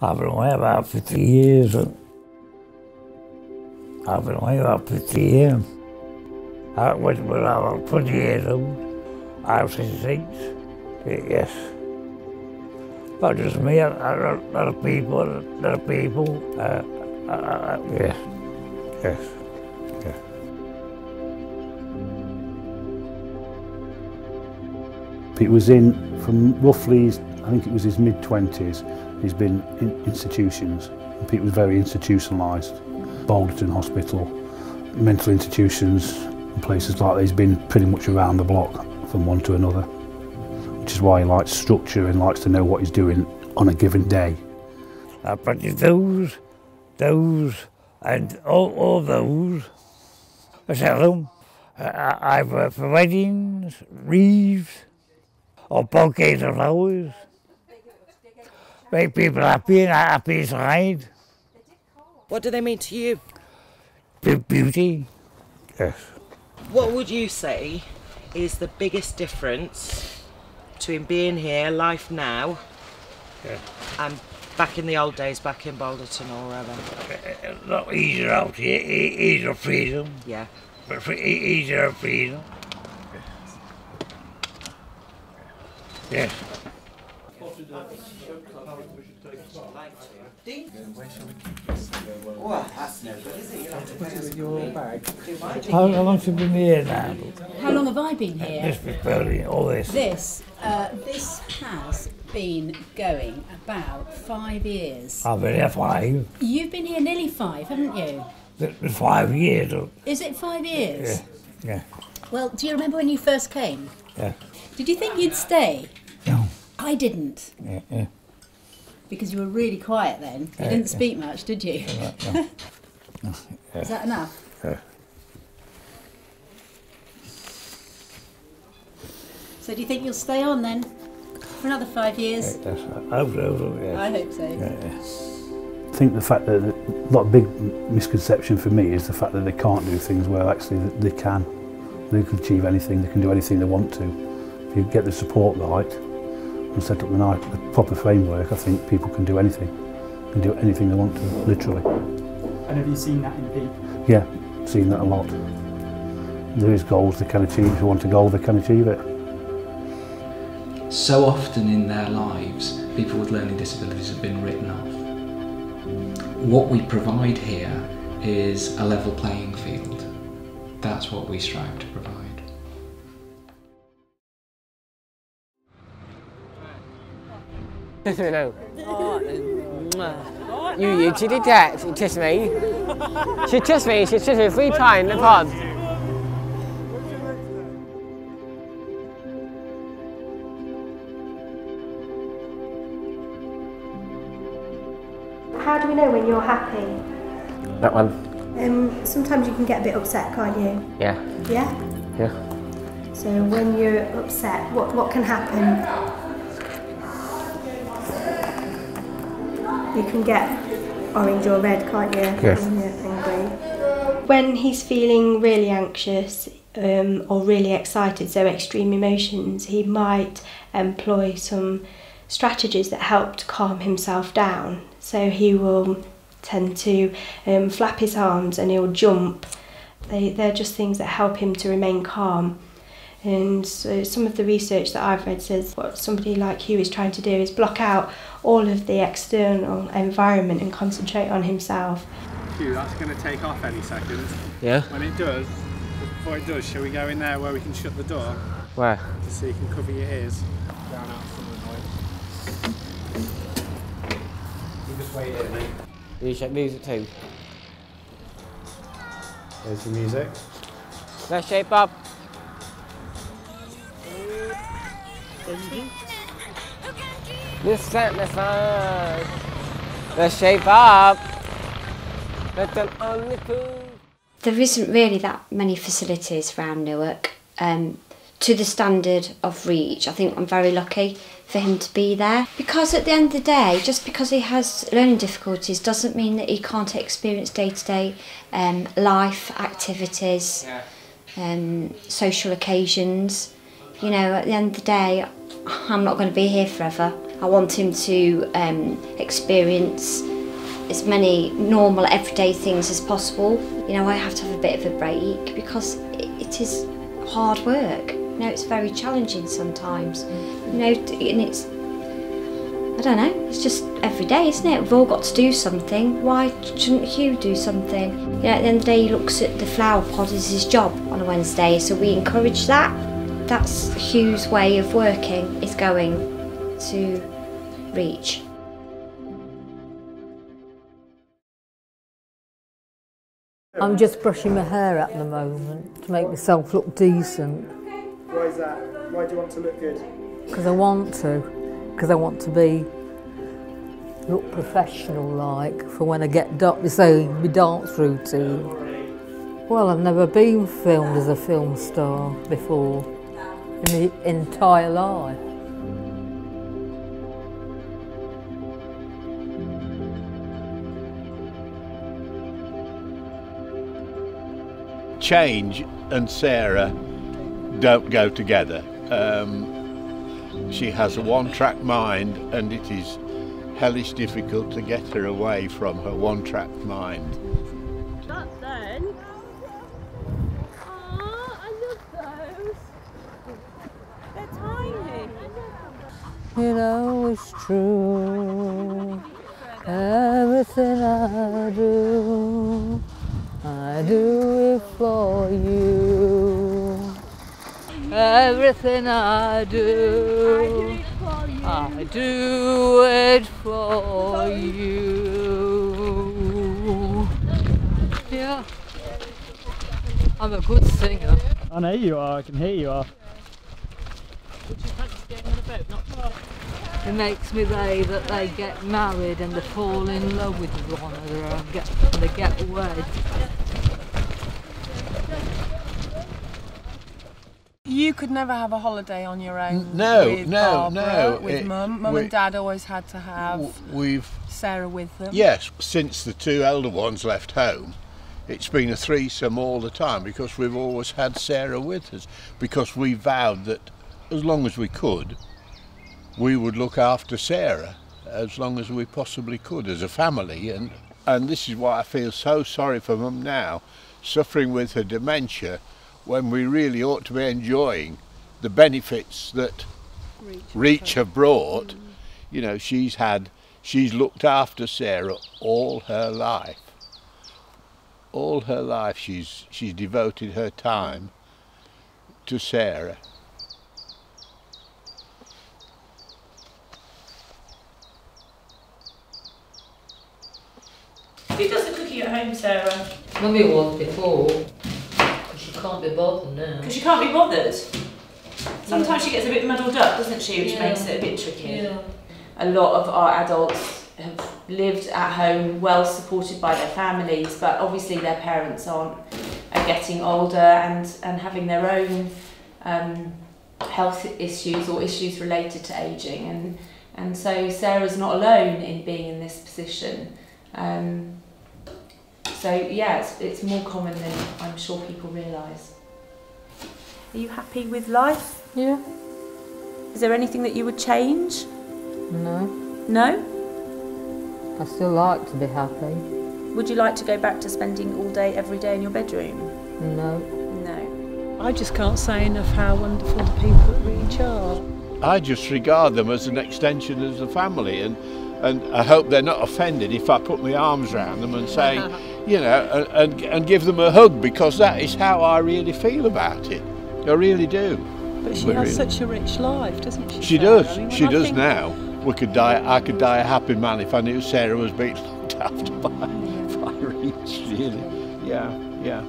I've been away about 50 years. I've been away about 50 years. When I was 20 years old, I was 66. Yes. Not just me, a lot of people, yes, yes, yes. It was in, from roughly, I think it was his mid-20s, he's been in institutions. Pete was very institutionalised. Balderton Hospital, mental institutions, and places like that. He's been pretty much around the block from one to another, which is why he likes structure and likes to know what he's doing on a given day. I practice those, and all those. I sell them. I've worked for weddings, wreaths, or bouquets of flowers. Make people happy and happy inside. What do they mean to you? Beauty, yes. What would you say is the biggest difference between being here, life now, and back in the old days, back in Balderton or wherever? A lot easier out here, easier freedom. Yeah. Easier freedom. Yes. Well, that's no good, is it? You'll have to put it in your bag. How long have you been here now? How long have I been here? This building, all this. This has been going about 5 years. I've been here 5. You've been here nearly 5, haven't you? It's 5 years. Is it 5 years? Yeah. Well, do you remember when you first came? Yeah. Did you think you'd stay? No. I didn't. Yeah. Because you were really quiet then. You didn't speak much, did you? No. Is that enough? Yeah. So do you think you'll stay on then? For another 5 years? Yes. I hope so, yes. I hope so. I think the fact that a lot of big misconception for me is the fact that they can't do things where actually they can. They can achieve anything, they can do anything they want to. If you get the support right and set up the proper framework, I think people can do anything. Can do anything they want to, literally. And have you seen that in people? Yeah, seen that a lot. There is goals they can achieve. If you want a goal, they can achieve it. So often in their lives, people with learning disabilities have been written off. What we provide here is a level playing field. That's what we strive to provide. No. You she did that. She kissed me. She kissed me 3 times in the pond. How do we know when you're happy? That one. Sometimes you can get a bit upset, can't you? Yeah. Yeah? Yeah. So when you're upset, what can happen? You can get orange or red, can't you? Yes. When you're angry. When he's feeling really anxious or really excited, so extreme emotions, he might employ some strategies that help to calm himself down. So he will tend to flap his arms and he'll jump. They're just things that help him to remain calm. And so some of the research that I've read says what somebody like Hugh is trying to do is block out all of the external environment and concentrate on himself. Hugh, that's going to take off any second. Yeah. When it does, before it does, shall we go in there where we can shut the door? Where? Just so you can cover your ears. Down out some of the noise. You just wait here, mate. You check music too. There's the music. Let's shape up. This set the sun. Let's shape up. Let them only prove. There isn't really that many facilities around Newark to the standard of Reach. I think I'm very lucky for him to be there. Because at the end of the day, just because he has learning difficulties doesn't mean that he can't experience day-to-day life, activities, social occasions. You know, at the end of the day, I'm not going to be here forever. I want him to experience as many normal everyday things as possible. You know, I have to have a bit of a break because it is hard work. You know, it's very challenging sometimes. You know, and it's, I don't know, it's just every day, isn't it? We've all got to do something. Why shouldn't Hugh do something? You know, at the end of the day, he looks at the flower pot as his job on a Wednesday, so we encourage that. That's Hugh's way of working, is going to Reach. I'm just brushing my hair at the moment to make myself look decent. Why is that? Why do you want to look good? Because I want to. Because I want to look professional like for when I get say my dance routine. Well, I've never been filmed as a film star before in my entire life. Change and Sarah don't go together. She has a one-track mind, and it is hellish difficult to get her away from her one-track mind. Not then. Oh, I love those. They're tiny. You know it's true. Everything I do it for you. Everything I do it for you. Yeah, I'm a good singer. I know you are, I can hear you are. Would you fancy getting on a boat? Not far. It makes me that they get married and they fall in love with one another and they get wed. You could never have a holiday on your own. No. With Mum and Dad always had to have Sarah with them. Yes, since the two elder ones left home, it's been a threesome all the time because we've always had Sarah with us, because we vowed that as long as we could, we would look after Sarah as long as we possibly could as a family. And this is why I feel so sorry for Mum now, suffering with her dementia, when we really ought to be enjoying the benefits that Reach have brought. You know, she's looked after Sarah all her life. All her life she's devoted her time to Sarah. Who does the cooking at home, Sarah? Mummy was before. She can't be bothered now. Because she can't be bothered. Sometimes she gets a bit muddled up, doesn't she, which makes it a bit tricky. Yeah. A lot of our adults have lived at home, well supported by their families, but obviously their parents are getting older and having their own health issues or issues related to ageing, and so Sarah's not alone in being in this position. So yeah, it's more common than I'm sure people realise. Are you happy with life? Yeah. Is there anything that you would change? No. No? I still like to be happy. Would you like to go back to spending all day, every day in your bedroom? No. No. I just can't say enough how wonderful the people at Reach are. I just regard them as an extension of the family, and I hope they're not offended if I put my arms around them and say, you know, and give them a hug, because that is how I really feel about it. I really do. But she has such a rich life, doesn't she? She does. I mean, she does now. I could die a happy man if I knew Sarah was being looked after by Reach, really. Yeah.